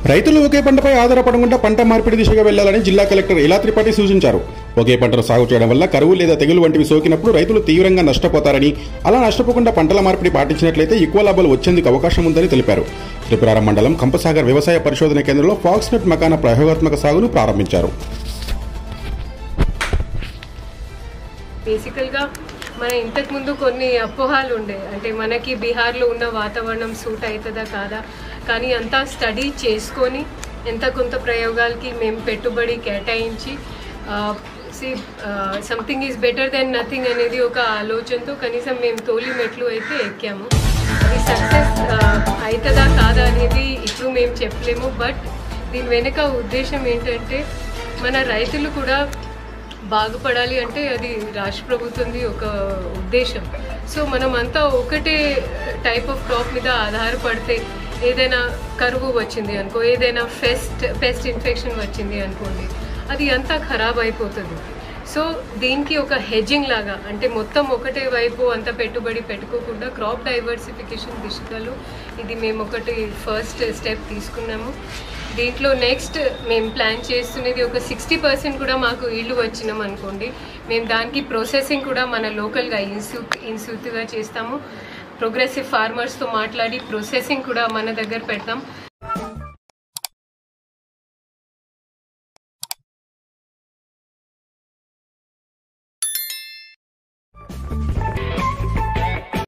రైతులు ఒకే పంటపై ఆధారపడకుండా పంట మార్పిడి దిశగా వెళ్లాలని జిల్లా కలెక్టర్ ఇలా త్రిపాఠి సూచించారు. ఒకే పంటను సాగు చేయడం వల్ల కరువు లేదా తెగులు వంటివి సోకినప్పుడు రైతులు తీవ్రంగా నష్టపోతారని, అలా నష్టపోకుండా పంటల మార్పిడి పాటించినట్లయితే ఎక్కువ లాభాలు వచ్చేందుకు అవకాశం ఉందని తెలిపారు. త్రిపురారం మండలం కంపసాగర్ వ్యవసాయ పరిశోధన కేంద్రంలో ఫాక్స్నట్ మకాన ప్రయోగాత్మక సాగును ప్రారంభించారు. బేసికల్గా మన ఇంతకుముందు కొన్ని అపోహాలు ఉండే, అంటే మనకి బీహార్లో ఉన్న వాతావరణం సూట్ అవుతుందా కాదా, కానీ అంతా స్టడీ చేసుకొని ఎంత కొంత ప్రయోగాలకి మేము పెట్టుబడి కేటాయించి something is better than nothing అనేది ఒక ఆలోచనతో కనీసం మేము తోలి మెట్లు అయితే ఎక్కాము. అది సక్సెస్ అవుతుందా కాదా అనేది ఇప్పుడు మేము చెప్పలేము. బట్ దీని వెనుక ఉద్దేశం ఏంటంటే మన రైతులు కూడా బాగుపడాలి, అంటే అది రాష్ట్ర ప్రభుత్వంది ఒక ఉద్దేశం. సో మనం అంతా ఒకటే టైప్ ఆఫ్ క్రాప్ మీద ఆధారపడితే ఏదైనా కరువు వచ్చింది అనుకో, ఏదైనా పెస్ట్ ఇన్ఫెక్షన్ వచ్చింది అనుకోండి, అది అంతా ఖరాబ్ అయిపోతుంది. సో దీనికి ఒక హెడ్జింగ్ లాగా, అంటే మొత్తం ఒకటే వైపు అంత పెట్టుబడి పెట్టుకోకుండా క్రాప్ డైవర్సిఫికేషన్ దిశలో ఇది మేము ఒకటి ఫస్ట్ స్టెప్ తీసుకున్నాము. దీంట్లో నెక్స్ట్ మేము ప్లాన్ చేస్తున్నది ఒక 60% కూడా మాకు ఇళ్ళు వచ్చినాం అనుకోండి, మేము దానికి ప్రాసెసింగ్ కూడా మన లోకల్గా ఇన్స్టిట్యూట్గా చేస్తాము. ప్రోగ్రెసివ్ ఫార్మర్స్తో మాట్లాడి ప్రాసెసింగ్ కూడా మన దగ్గర పెడతాం.